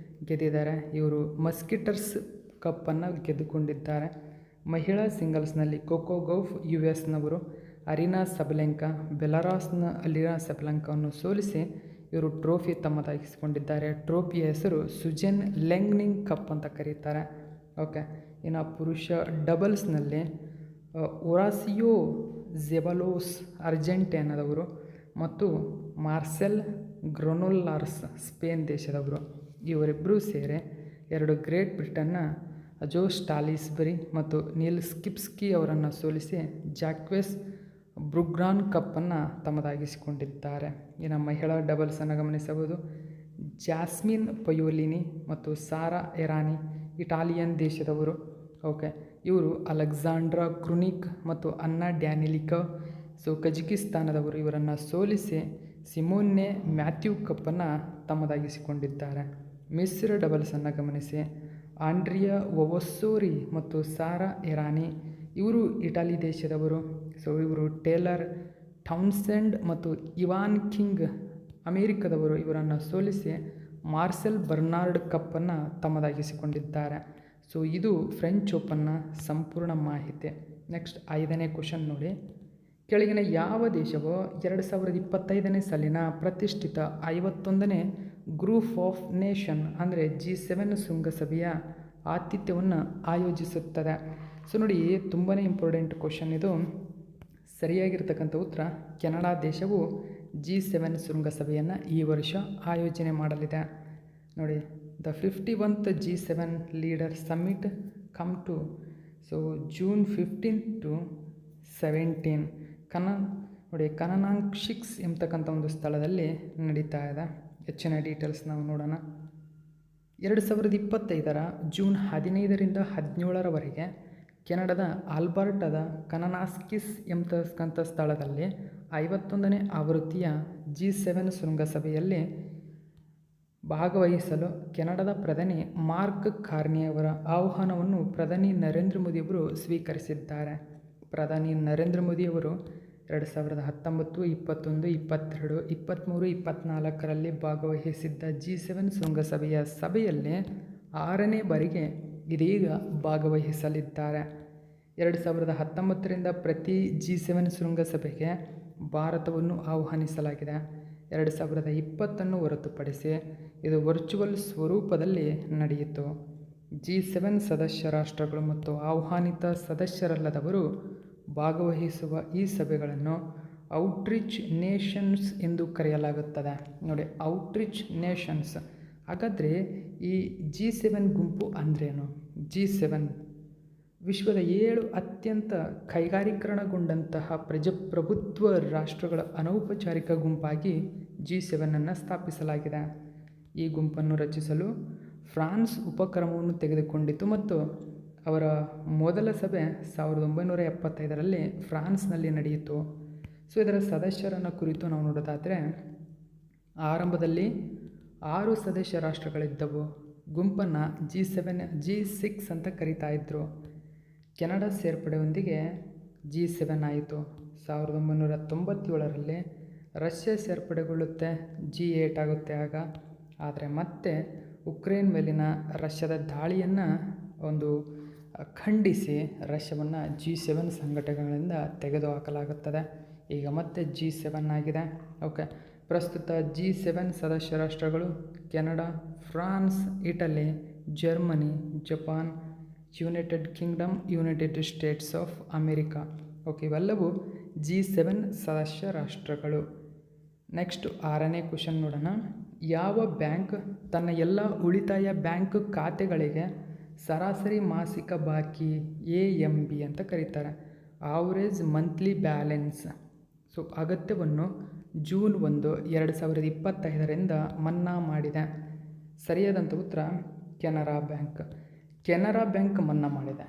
ಗೆದ್ದಿದ್ದಾರೆ. ಇವರು ಮಸ್ಕಿಟರ್ಸ್ ಕಪ್ಪನ್ನು ಗೆದ್ದುಕೊಂಡಿದ್ದಾರೆ. ಮಹಿಳಾ ಸಿಂಗಲ್ಸ್ನಲ್ಲಿ ಕೋಕೋ ಗೌಫ್ US-ನವರು ಅರಿನಾ ಸಬಲೆಂಕಾ ಬೆಲಾರಸ್ನ ಅರಿನಾ ಸಬಲೆಂಕಾವನ್ನು ಸೋಲಿಸಿ ಇವರು ಟ್ರೋಫಿ ತಮ್ಮದಾಗಿಸಿಕೊಂಡಿದ್ದಾರೆ. ಟ್ರೋಫಿಯ ಹೆಸರು ಸುಜೆನ್ ಲೆಂಗ್ನಿಂಗ್ ಕಪ್ ಅಂತ ಕರೀತಾರೆ. ಓಕೆ, ಇನ್ನು ಪುರುಷ ಡಬಲ್ಸ್ನಲ್ಲಿ ಒರಾಸಿಯೋ ಜೆಬಲೋಸ್ ಅರ್ಜೆಂಟೈನಾದವರು ಮತ್ತು ಮಾರ್ಸೆಲ್ ಗ್ರೊನೊಲ್ಲಾರ್ಸ್ ಸ್ಪೇನ್ ದೇಶದವರು. ಇವರಿಬ್ಬರೂ ಸೇರಿ 2 ಗ್ರೇಟ್ ಬ್ರಿಟನ್ನ ಅಜೋ ಸ್ಟಾಲಿಸ್ಬರಿ ಮತ್ತು ನೀಲ್ ಸ್ಕಿಪ್ಸ್ಕಿ ಅವರನ್ನು ಸೋಲಿಸಿ ಜಾಕ್ವೆಸ್ ಬ್ರುಗ್ರಾನ್ ಕಪ್ಪನ್ನು ತಮ್ಮದಾಗಿಸಿಕೊಂಡಿದ್ದಾರೆ. ಇನ್ನು ಮಹಿಳಾ ಡಬಲ್ಸನ್ನು ಗಮನಿಸಬಹುದು. ಜಾಸ್ಮಿನ್ ಪಯೋಲಿನಿ ಮತ್ತು ಸಾರಾ ಎರಾನಿ ಇಟಾಲಿಯನ್ ದೇಶದವರು. ಓಕೆ, ಇವರು ಅಲೆಕ್ಸಾಂಡ್ರಾ ಕ್ರುನಿಕ್ ಮತ್ತು ಅನ್ನಾ ಡ್ಯಾನಿಲಿಕಾ ಕಜಕಿಸ್ತಾನದವರು ಇವರನ್ನು ಸೋಲಿಸಿ ಸಿಮೋನ್ನೆ ಮ್ಯಾಥ್ಯೂ ಕಪ್ಪನ್ನು ತಮ್ಮದಾಗಿಸಿಕೊಂಡಿದ್ದಾರೆ. ಮಿಶ್ರ ಡಬಲ್ಸನ್ನು ಗಮನಿಸಿ. ಆಂಡ್ರಿಯಾ ವೊವೊಸ್ಸೋರಿ ಮತ್ತು ಸಾರಾ ಎರಾನಿ ಇವರು ಇಟಲಿ ದೇಶದವರು. ಸೊ ಇವರು ಟೇಲರ್ ಟೌನ್ಸೆಂಡ್ ಮತ್ತು ಇವಾನ್ ಕಿಂಗ್ ಅಮೇರಿಕದವರು ಇವರನ್ನು ಸೋಲಿಸಿ ಮಾರ್ಸೆಲ್ ಬರ್ನಾರ್ಡ್ ಕಪ್ಪನ್ನು ತಮ್ಮದಾಗಿಸಿಕೊಂಡಿದ್ದಾರೆ. ಸೊ ಇದು ಫ್ರೆಂಚ್ ಓಪನ್ನ ಸಂಪೂರ್ಣ ಮಾಹಿತಿ. ನೆಕ್ಸ್ಟ್ 5ನೇ ಕ್ವಶನ್ ನೋಡಿ. ಕೆಳಗಿನ ಯಾವ ದೇಶವು 2025ನೇ ಸಾಲಿನ ಪ್ರತಿಷ್ಠಿತ 51ನೇ ಗ್ರೂಪ್ ಆಫ್ ನೇಷನ್ ಅಂದರೆ G7 ಶೃಂಗಸಭೆಯ ಆತಿಥ್ಯವನ್ನು ಆಯೋಜಿಸುತ್ತದೆ? ಸೊ ನೋಡಿ, ತುಂಬಾ ಇಂಪಾರ್ಟೆಂಟ್ ಕ್ವಶನ್ ಇದು. ಸರಿಯಾಗಿರ್ತಕ್ಕಂಥ ಉತ್ತರ ಕೆನಡಾ ದೇಶವು G7 ಶೃಂಗಸಭೆಯನ್ನು ಈ ವರ್ಷ ಆಯೋಜನೆ ಮಾಡಲಿದೆ. ನೋಡಿ, the 51th G7 leader summit come to June 15 to 17 ನೋಡಿ ಕನನಾಂಗ್ 6 ಎಂಬತಕ್ಕಂಥ ಒಂದು ಸ್ಥಳದಲ್ಲಿ ನಡೀತಾ ಇದೆ. ಹೆಚ್ಚಿನ ಡೀಟೇಲ್ಸ್ ನಾವು ನೋಡೋಣ. 2025ರ ಜೂನ್ 15ರಿಂದ 17ರವರೆಗೆ ಕೆನಡಾದ ಆಲ್ಬರ್ಟಾದ ಕನನಾಸ್ಕಿಸ್ ಎಂಬತಕ್ಕಂಥ ಸ್ಥಳದಲ್ಲಿ 51ನೇ ಆವೃತ್ತಿಯ G7 ಶೃಂಗಸಭೆಯಲ್ಲಿ ಭಾಗವಹಿಸಲು ಕೆನಡಾದ ಪ್ರಧಾನಿ ಮಾರ್ಕ್ ಕಾರ್ನಿಯವರ ಆಹ್ವಾನವನ್ನು ಪ್ರಧಾನಿ ನರೇಂದ್ರ ಮೋದಿಯವರು ಸ್ವೀಕರಿಸಿದ್ದಾರೆ. ಪ್ರಧಾನಿ ನರೇಂದ್ರ ಮೋದಿಯವರು 2019, 21, 22, 23, 24ರಲ್ಲಿ ಭಾಗವಹಿಸಿದ್ದ G7 ಶೃಂಗಸಭೆಯ ಸಭೆಯಲ್ಲಿ 6ನೇ ಬಾರಿಗೆ ಇದೀಗ ಭಾಗವಹಿಸಲಿದ್ದಾರೆ. 2019ರಿಂದ ಪ್ರತಿ G7 ಶೃಂಗಸಭೆಗೆ ಭಾರತವನ್ನು ಆಹ್ವಾನಿಸಲಾಗಿದೆ. 2020 ಹೊರತುಪಡಿಸಿ ಇದು ವರ್ಚುವಲ್ ಸ್ವರೂಪದಲ್ಲಿ ನಡೆಯಿತು. G7 ಸದಸ್ಯ ರಾಷ್ಟ್ರಗಳು ಮತ್ತು ಆಹ್ವಾನಿತ ಸದಸ್ಯರಲ್ಲದವರು ಭಾಗವಹಿಸುವ ಈ ಸಭೆಗಳನ್ನು ಔಟ್ರೀಚ್ ನೇಷನ್ಸ್ ಎಂದು ಕರೆಯಲಾಗುತ್ತದೆ. ನೋಡಿ, ಔಟ್ರೀಚ್ ನೇಷನ್ಸ್. ಹಾಗಾದರೆ ಈ G7 ಗುಂಪು ಅಂದ್ರೇನು? G7 ವಿಶ್ವದ 7 ಅತ್ಯಂತ ಕೈಗಾರೀಕರಣಗೊಂಡಂತಹ ಪ್ರಜಾಪ್ರಭುತ್ವ ರಾಷ್ಟ್ರಗಳ ಅನೌಪಚಾರಿಕ ಗುಂಪಾಗಿ G7 ಸ್ಥಾಪಿಸಲಾಗಿದೆ. ಈ ಗುಂಪನ್ನು ರಚಿಸಲು ಫ್ರಾನ್ಸ್ ಉಪಕ್ರಮವನ್ನು ತೆಗೆದುಕೊಂಡಿತು ಮತ್ತು ಅವರ ಮೊದಲ ಸಭೆ 1975ರಲ್ಲಿ ಫ್ರಾನ್ಸ್ನಲ್ಲಿ ನಡೆಯಿತು. ಸೊ ಇದರ ಸದಸ್ಯರನ್ನು ಕುರಿತು ನಾವು ನೋಡೋದಾದರೆ, ಆರಂಭದಲ್ಲಿ 6 ಸದಸ್ಯ ರಾಷ್ಟ್ರಗಳಿದ್ದವು. ಗುಂಪನ್ನು G6 ಅಂತ ಕರೀತಾ ಇದ್ದರು. ಕೆನಡಾ ಸೇರ್ಪಡೆಯೊಂದಿಗೆ G7 ಆಯಿತು. 1997ರಲ್ಲಿ ರಷ್ಯಾ ಸೇರ್ಪಡೆಗೊಳ್ಳುತ್ತೆ, G8 ಆಗುತ್ತೆ ಆಗ. ಆದರೆ ಮತ್ತೆ ಉಕ್ರೇನ್ ಮೇಲಿನ ರಷ್ಯಾದ ದಾಳಿಯನ್ನು ಖಂಡಿಸಿ ರಷ್ಯಾವನ್ನು G7 ಸಂಘಟನೆಗಳಿಂದ ತೆಗೆದುಹಾಕಲಾಗುತ್ತದೆ. ಈಗ ಮತ್ತೆ G7 ಆಗಿದೆ. ಓಕೆ, ಪ್ರಸ್ತುತ G7 ಸದಸ್ಯ ರಾಷ್ಟ್ರಗಳು Canada, France, Italy, Germany, Japan, United Kingdom, United States of America. Okay, ಇವೆಲ್ಲವೂ G7 ಸದಸ್ಯ ರಾಷ್ಟ್ರಗಳು. ನೆಕ್ಸ್ಟ್ 6ನೇ ಕ್ವಶನ್ ನೋಡೋಣ. ಯಾವ ಬ್ಯಾಂಕ್ ತನ್ನ ಎಲ್ಲ ಉಳಿತಾಯ ಬ್ಯಾಂಕ್ ಖಾತೆಗಳಿಗೆ ಸರಾಸರಿ ಮಾಸಿಕ ಬಾಕಿ AMB ಅಂತ ಕರೀತಾರೆ, ಆವರೇಜ್ ಮಂತ್ಲಿ ಬ್ಯಾಲೆನ್ಸ್, ಸೊ ಅಗತ್ಯವನ್ನು ಜೂನ್ 1, 2025ರಿಂದ ಮನ್ನಾ ಮಾಡಿದೆ? ಸರಿಯಾದಂಥ ಉತ್ತರ ಕೆನರಾ ಬ್ಯಾಂಕ್. ಕೆನರಾ ಬ್ಯಾಂಕ್ ಮನ್ನಾ ಮಾಡಿದೆ.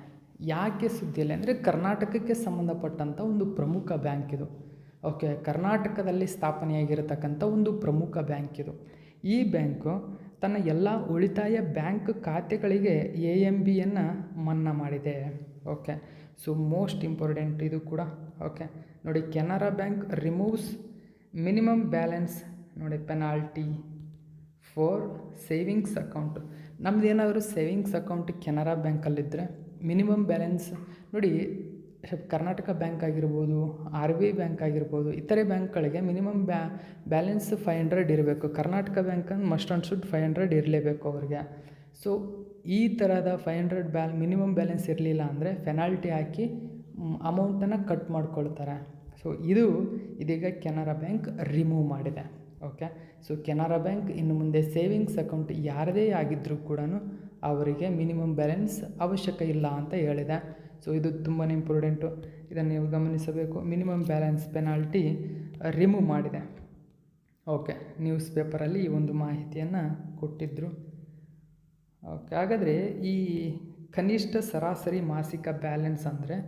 ಯಾಕೆ ಸುದ್ದಿಯಲ್ಲಿ ಅಂದರೆ ಕರ್ನಾಟಕಕ್ಕೆ ಸಂಬಂಧಪಟ್ಟಂಥ ಒಂದು ಪ್ರಮುಖ ಬ್ಯಾಂಕ್ ಇದು. ಓಕೆ, ಕರ್ನಾಟಕದಲ್ಲಿ ಸ್ಥಾಪನೆಯಾಗಿರತಕ್ಕಂಥ ಒಂದು ಪ್ರಮುಖ ಬ್ಯಾಂಕ್ ಇದು. ಈ ಬ್ಯಾಂಕು ತನ್ನ ಎಲ್ಲ ಉಳಿತಾಯ ಬ್ಯಾಂಕ್ ಖಾತೆಗಳಿಗೆ AMBಯನ್ನು ಮನ್ನಾ ಮಾಡಿದೆ. ಓಕೆ, ಸೊ ಮೋಸ್ಟ್ ಇಂಪಾರ್ಟೆಂಟ್ ಇದು ಕೂಡ. ಓಕೆ ನೋಡಿ, Canara bank removes minimum balance, ನೋಡಿ, ಪೆನಾಲ್ಟಿ ಫಾರ್ ಸೇವಿಂಗ್ಸ್ ಅಕೌಂಟ್. ನಮ್ದು ಏನಾದರೂ ಸೇವಿಂಗ್ಸ್ ಅಕೌಂಟ್ ಕೆನರಾ ಬ್ಯಾಂಕಲ್ಲಿದ್ದರೆ ಮಿನಿಮಮ್ ಬ್ಯಾಲೆನ್ಸ್ ನೋಡಿ, ಕರ್ನಾಟಕ ಬ್ಯಾಂಕ್ ಆಗಿರ್ಬೋದು, RBI ಬ್ಯಾಂಕ್ ಆಗಿರ್ಬೋದು, ಇತರೆ ಬ್ಯಾಂಕ್ಗಳಿಗೆ ಮಿನಿಮಮ್ ಬ್ಯಾಲೆನ್ಸ್ 500 ಇರಬೇಕು. Karnataka bank must and should 500 ಇರಲೇಬೇಕು ಅವ್ರಿಗೆ. ಸೊ ಈ ಥರದ 500 ಮಿನಿಮಮ್ ಬ್ಯಾಲೆನ್ಸ್ ಇರಲಿಲ್ಲ ಅಂದರೆ ಪೆನಾಲ್ಟಿ ಹಾಕಿ ಅಮೌಂಟನ್ನು ಕಟ್ ಮಾಡ್ಕೊಳ್ತಾರೆ. ಸೊ ಇದೀಗ ಕೆನರಾ ಬ್ಯಾಂಕ್ ರಿಮೂವ್ ಮಾಡಿದೆ. ಓಕೆ, ಸೊ ಕೆನರಾ ಬ್ಯಾಂಕ್ ಇನ್ನು ಮುಂದೆ ಸೇವಿಂಗ್ಸ್ ಅಕೌಂಟ್ ಯಾರದೇ ಆಗಿದ್ದರೂ ಕೂಡ ಅವರಿಗೆ ಮಿನಿಮಮ್ ಬ್ಯಾಲೆನ್ಸ್ ಅವಶ್ಯಕ ಇಲ್ಲ ಅಂತ ಹೇಳಿದೆ. ಸೊ ಇದು ತುಂಬಾ ಇಂಪಾರ್ಟೆಂಟು, ಇದನ್ನು ನೀವು ಗಮನಿಸಬೇಕು. ಮಿನಿಮಮ್ ಬ್ಯಾಲೆನ್ಸ್ ಪೆನಾಲ್ಟಿ ರಿಮೂವ್ ಮಾಡಿದೆ. ಓಕೆ, ನ್ಯೂಸ್ ಪೇಪರಲ್ಲಿ ಈ ಒಂದು ಮಾಹಿತಿಯನ್ನು ಕೊಟ್ಟಿದ್ದರು. ಓಕೆ, ಹಾಗಾದರೆ ಈ ಕನಿಷ್ಠ ಸರಾಸರಿ ಮಾಸಿಕ ಬ್ಯಾಲೆನ್ಸ್ ಅಂದರೆ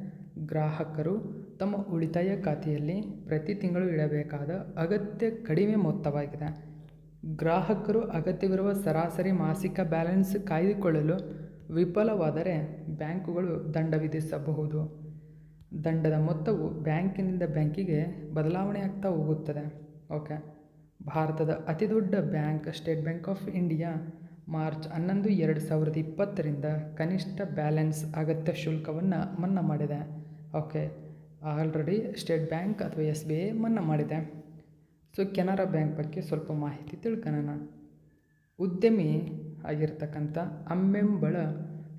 ಗ್ರಾಹಕರು ತಮ್ಮ ಉಳಿತಾಯ ಖಾತೆಯಲ್ಲಿ ಪ್ರತಿ ತಿಂಗಳು ಇಡಬೇಕಾದ ಅಗತ್ಯ ಕಡಿಮೆ ಮೊತ್ತವಾಗಿದೆ. ಗ್ರಾಹಕರು ಅಗತ್ಯವಿರುವ ಸರಾಸರಿ ಮಾಸಿಕ ಬ್ಯಾಲೆನ್ಸ್ ಕಾಯ್ದುಕೊಳ್ಳಲು ವಿಫಲವಾದರೆ ಬ್ಯಾಂಕುಗಳು ದಂಡ ವಿಧಿಸಬಹುದು. ದಂಡದ ಮೊತ್ತವು ಬ್ಯಾಂಕಿನಿಂದ ಬ್ಯಾಂಕಿಗೆ ಬದಲಾವಣೆ ಆಗ್ತಾ ಹೋಗುತ್ತದೆ. ಓಕೆ, ಭಾರತದ ಅತಿದೊಡ್ಡ bank state bank of India March 11, 2020ರಿಂದ ಕನಿಷ್ಠ ಬ್ಯಾಲೆನ್ಸ್ ಅಗತ್ಯ ಶುಲ್ಕವನ್ನು ಮನ್ನಾ ಮಾಡಿದೆ. ಓಕೆ, ಆಲ್ರೆಡಿ ಸ್ಟೇಟ್ ಬ್ಯಾಂಕ್ ಅಥವಾ SBI ಮನ್ನಾ ಮಾಡಿದೆ. ಸೊ ಕೆನರಾ ಬ್ಯಾಂಕ್ ಬಗ್ಗೆ ಸ್ವಲ್ಪ ಮಾಹಿತಿ ತಿಳ್ಕೊಳ್ಳೋಣ. ಉದ್ಯಮಿ ಆಗಿರ್ತಕ್ಕಂಥ ಅಮ್ಮೆಂಬಳ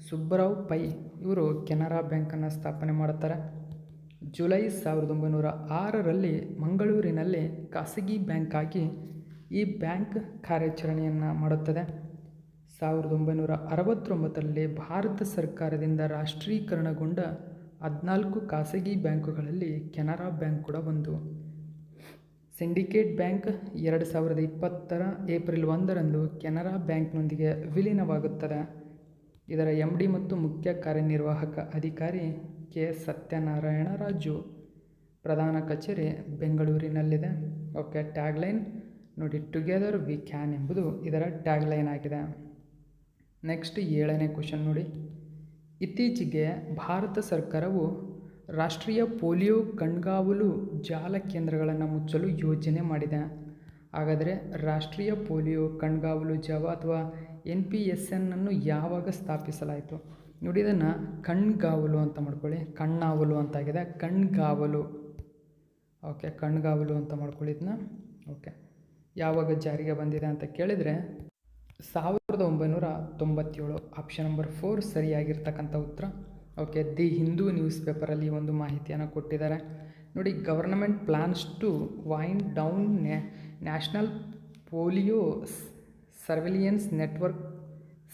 ಸುಬ್ಬರಾವ್ ಪೈ ಇವರು ಕೆನರಾ ಬ್ಯಾಂಕನ್ನು ಸ್ಥಾಪನೆ ಮಾಡ್ತಾರೆ. ಜುಲೈ 1906ರಲ್ಲಿ ಮಂಗಳೂರಿನಲ್ಲಿ ಖಾಸಗಿ ಬ್ಯಾಂಕ್ ಆಗಿ ಈ ಬ್ಯಾಂಕ್ ಕಾರ್ಯಾಚರಣೆಯನ್ನು ಮಾಡುತ್ತದೆ. 1969ರಲ್ಲಿ ಭಾರತ ಸರ್ಕಾರದಿಂದ ರಾಷ್ಟ್ರೀಕರಣಗೊಂಡ 14 ಖಾಸಗಿ ಬ್ಯಾಂಕುಗಳಲ್ಲಿ ಕೆನರಾ ಬ್ಯಾಂಕ್ ಕೂಡ ಒಂದು. ಸಿಂಡಿಕೇಟ್ ಬ್ಯಾಂಕ್ 2020ರ ಏಪ್ರಿಲ್ 1ರಂದು ಕೆನರಾ ಬ್ಯಾಂಕ್ನೊಂದಿಗೆ ವಿಲೀನವಾಗುತ್ತದೆ. ಇದರ MD ಮತ್ತು ಮುಖ್ಯ ಕಾರ್ಯನಿರ್ವಾಹಕ ಅಧಿಕಾರಿ ಕೆ. ಸತ್ಯನಾರಾಯಣ ರಾಜು. ಪ್ರಧಾನ ಕಚೇರಿ ಬೆಂಗಳೂರಿನಲ್ಲಿದೆ. ಓಕೆ, ಟ್ಯಾಗ್ಲೈನ್ ನೋಡಿ, ಟುಗೆದರ್ ವಿ ಕ್ಯಾನ್ ಎಂಬುದು ಇದರ ಟ್ಯಾಗ್ಲೈನ್ ಆಗಿದೆ. ನೆಕ್ಸ್ಟ್ 7ನೇ ಕ್ವಶನ್ ನೋಡಿ. ಇತ್ತೀಚೆಗೆ ಭಾರತ ಸರ್ಕಾರವು ರಾಷ್ಟ್ರೀಯ ಪೋಲಿಯೋ ಕಣ್ಗಾವಲು ಜಾಲ ಕೇಂದ್ರಗಳನ್ನು ಮುಚ್ಚಲು ಯೋಜನೆ ಮಾಡಿದೆ. ಹಾಗಾದರೆ ರಾಷ್ಟ್ರೀಯ ಪೋಲಿಯೋ ಕಣ್ಗಾವಲು ಜಾವ ಅಥವಾ NPSN ಅನ್ನು ಯಾವಾಗ ಸ್ಥಾಪಿಸಲಾಯಿತು? ನೋಡಿ, ಇದನ್ನು ಕಣ್ಗಾವಲು ಅಂತ ಮಾಡ್ಕೊಳ್ಳಿ. ಕಣ್ಣಾವಲು ಅಂತಾಗಿದೆ, ಕಣ್ಗಾವಲು. ಓಕೆ, ಕಣ್ಗಾವಲು ಅಂತ ಮಾಡ್ಕೊಳ್ಳಿ ಇದನ್ನ. ಓಕೆ, ಯಾವಾಗ ಜಾರಿಗೆ ಬಂದಿದೆ ಅಂತ ಕೇಳಿದರೆ 1997. ಆಪ್ಷನ್ ನಂಬರ್ 4 ಸರಿಯಾಗಿರ್ತಕ್ಕಂಥ ಉತ್ತರ. ಓಕೆ, ದಿ ಹಿಂದೂ ನ್ಯೂಸ್ ಪೇಪರಲ್ಲಿ ಒಂದು ಮಾಹಿತಿಯನ್ನು ಕೊಟ್ಟಿದ್ದಾರೆ ನೋಡಿ. Government plans to wind down national polio surveillance network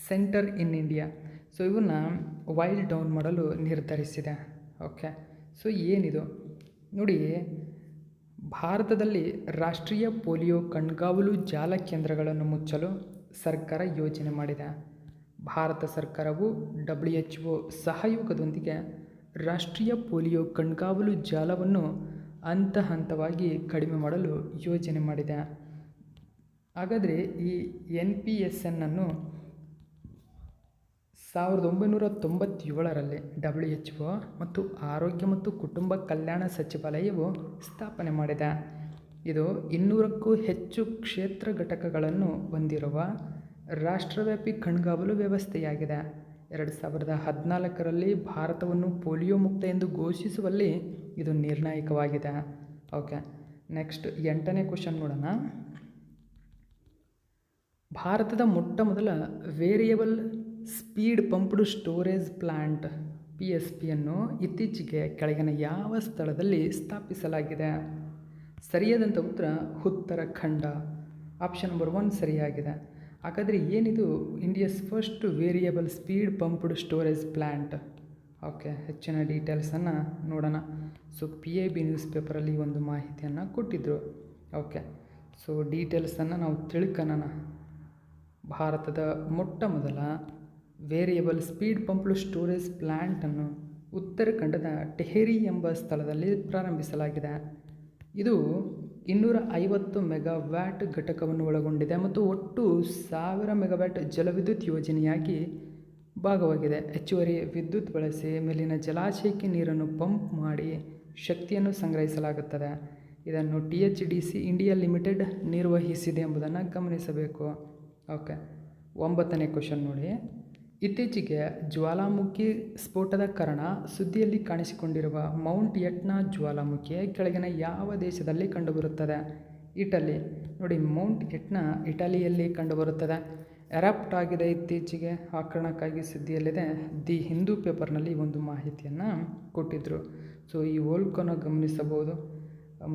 centre in India. So ಇವನ್ನ ವೈಲ್ಡ್ ಡೌನ್ ಮಾಡಲು ನಿರ್ಧರಿಸಿದೆ. ಓಕೆ, ಸೊ ಏನಿದು ನೋಡಿ, ಭಾರತದಲ್ಲಿ ರಾಷ್ಟ್ರೀಯ ಪೋಲಿಯೋ ಕಣ್ಗಾವಲು ಜಾಲ ಕೇಂದ್ರಗಳನ್ನು ಮುಚ್ಚಲು ಸರ್ಕಾರ ಯೋಜನೆ ಮಾಡಿದೆ. ಭಾರತ ಸರ್ಕಾರವು WHO ಸಹಯೋಗದೊಂದಿಗೆ ರಾಷ್ಟ್ರೀಯ ಪೋಲಿಯೋ ಕಣ್ಗಾವಲು ಜಾಲವನ್ನು ಹಂತ ಹಂತವಾಗಿ ಕಡಿಮೆ ಮಾಡಲು ಯೋಜನೆ ಮಾಡಿದೆ. ಹಾಗಾದರೆ ಈ NPSN ಅನ್ನು 1997ರಲ್ಲಿ WHO ಮತ್ತು ಆರೋಗ್ಯ ಮತ್ತು ಕುಟುಂಬ ಕಲ್ಯಾಣ ಸಚಿವಾಲಯವು ಸ್ಥಾಪನೆ ಮಾಡಿದೆ. ಇದು 200ಕ್ಕೂ ಹೆಚ್ಚು ಕ್ಷೇತ್ರ ಘಟಕಗಳನ್ನು ಹೊಂದಿರುವ ರಾಷ್ಟ್ರವ್ಯಾಪಿ ಕಣ್ಗಾವಲು ವ್ಯವಸ್ಥೆಯಾಗಿದೆ. 2014ರಲ್ಲಿ ಭಾರತವನ್ನು ಪೋಲಿಯೋ ಮುಕ್ತ ಎಂದು ಘೋಷಿಸುವಲ್ಲಿ ಇದು ನಿರ್ಣಾಯಕವಾಗಿದೆ. ಓಕೆ, ನೆಕ್ಸ್ಟ್ 8ನೇ ಕ್ವಶನ್ ನೋಡೋಣ. ಭಾರತದ ಮೊಟ್ಟ ಮೊದಲ variable speed pumped storage plant PSPಯನ್ನು ಇತ್ತೀಚೆಗೆ ಕೆಳಗಿನ ಯಾವ ಸ್ಥಳದಲ್ಲಿ ಸ್ಥಾಪಿಸಲಾಗಿದೆ? ಸರಿಯಾದಂಥ ಉತ್ತರ ಉತ್ತರಾಖಂಡ. ಆಪ್ಷನ್ ನಂಬರ್ 1 ಸರಿಯಾಗಿದೆ. ಹಾಗಾದರೆ ಏನಿದು India's first variable speed pumped storage plant? Okay, ಹೆಚ್ಚಿನ ಡೀಟೇಲ್ಸನ್ನು ನೋಡೋಣ. ಸೊ PIB ನ್ಯೂಸ್ ಪೇಪರಲ್ಲಿ ಒಂದು ಮಾಹಿತಿಯನ್ನು ಕೊಟ್ಟಿದ್ದರು. ಓಕೆ, ಸೊ ಡೀಟೇಲ್ಸನ್ನು ನಾವು ತಿಳ್ಕೊಳ್ಳೋಣ. ಭಾರತದ ಮೊಟ್ಟ ಮೊದಲ ವೇರಿಯಬಲ್ ಸ್ಪೀಡ್ ಪಂಪ್ಡ್ ಸ್ಟೋರೇಜ್ ಪ್ಲ್ಯಾಂಟನ್ನು ಉತ್ತರಾಖಂಡದ ಟೆಹರಿ ಎಂಬ ಸ್ಥಳದಲ್ಲಿ ಪ್ರಾರಂಭಿಸಲಾಗಿದೆ. ಇದು 250 ಮೆಗಾವ್ಯಾಟ್ ಘಟಕವನ್ನು ಒಳಗೊಂಡಿದೆ ಮತ್ತು ಒಟ್ಟು 1000 ಮೆಗಾವ್ಯಾಟ್ ಜಲವಿದ್ಯುತ್ ಯೋಜನೆಯಾಗಿ ಭಾಗವಾಗಿದೆ. ಹೆಚ್ಚುವರಿ ವಿದ್ಯುತ್ ಬಳಸಿ ಮೇಲಿನ ಜಲಾಶಯಕ್ಕೆ ನೀರನ್ನು ಪಂಪ್ ಮಾಡಿ ಶಕ್ತಿಯನ್ನು ಸಂಗ್ರಹಿಸಲಾಗುತ್ತದೆ. ಇದನ್ನು THDC ಇಂಡಿಯಾ ಲಿಮಿಟೆಡ್ ನಿರ್ವಹಿಸಿದೆ ಎಂಬುದನ್ನು ಗಮನಿಸಬೇಕು. ಓಕೆ, 9ನೇ ಕ್ವಶನ್ ನೋಡಿ. ಇತ್ತೀಚೆಗೆ ಜ್ವಾಲಾಮುಖಿ ಸ್ಫೋಟದ ಕಾರಣ ಸುದ್ದಿಯಲ್ಲಿ ಕಾಣಿಸಿಕೊಂಡಿರುವ ಮೌಂಟ್ ಎಟ್ನಾ ಜ್ವಾಲಾಮುಖಿ ಕೆಳಗಿನ ಯಾವ ದೇಶದಲ್ಲಿ ಕಂಡುಬರುತ್ತದೆ? ಇಟಲಿ. ನೋಡಿ, ಮೌಂಟ್ ಎಟ್ನಾ ಇಟಲಿಯಲ್ಲಿ ಕಂಡುಬರುತ್ತದೆ. ಎರಪ್ಟ್ ಆಗಿದೆ ಇತ್ತೀಚೆಗೆ, ಆ ಕಾರಣಕ್ಕಾಗಿ ಸುದ್ದಿಯಲ್ಲಿದೆ. ದಿ ಹಿಂದೂ ಪೇಪರ್ನಲ್ಲಿ ಒಂದು ಮಾಹಿತಿಯನ್ನು ಕೊಟ್ಟಿದ್ದರು. ಸೊ ಈ ಹೋಲ್ಕನ್ನು ಗಮನಿಸಬಹುದು.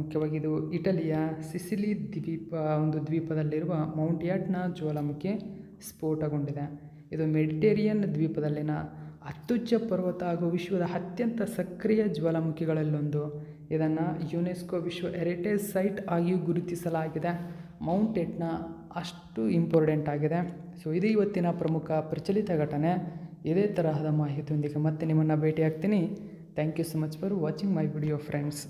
ಮುಖ್ಯವಾಗಿ ಇದು ಇಟಲಿಯ ಸಿಸಿಲಿ ದ್ವೀಪದಲ್ಲಿರುವ ಮೌಂಟ್ ಎಟ್ನಾ ಜ್ವಾಲಾಮುಖಿ ಸ್ಫೋಟಗೊಂಡಿದೆ. ಇದು ಮೆಡಿಟೇರಿಯನ್ ದ್ವೀಪದಲ್ಲಿನ ಅತ್ಯುಚ್ಚ ಪರ್ವತ ಹಾಗೂ ವಿಶ್ವದ ಅತ್ಯಂತ ಸಕ್ರಿಯ ಜ್ವಾಲಾಮುಖಿಗಳಲ್ಲೊಂದು. ಇದನ್ನು ಯುನೆಸ್ಕೋ ವಿಶ್ವ ಹೆರಿಟೇಜ್ ಸೈಟ್ ಆಗಿಯೂ ಗುರುತಿಸಲಾಗಿದೆ. ಮೌಂಟ್ ಎಟ್ನಾ ಅಷ್ಟು ಇಂಪಾರ್ಟೆಂಟ್ ಆಗಿದೆ. ಸೊ ಇದು ಇವತ್ತಿನ ಪ್ರಮುಖ ಪ್ರಚಲಿತ ಘಟನೆ. ಇದೇ ತರಹದ ಮಾಹಿತಿಯೊಂದಿಗೆ ಮತ್ತೆ ನಿಮ್ಮನ್ನು ಭೇಟಿ ಆಗ್ತೀನಿ. Thank you so much for watching my video friends.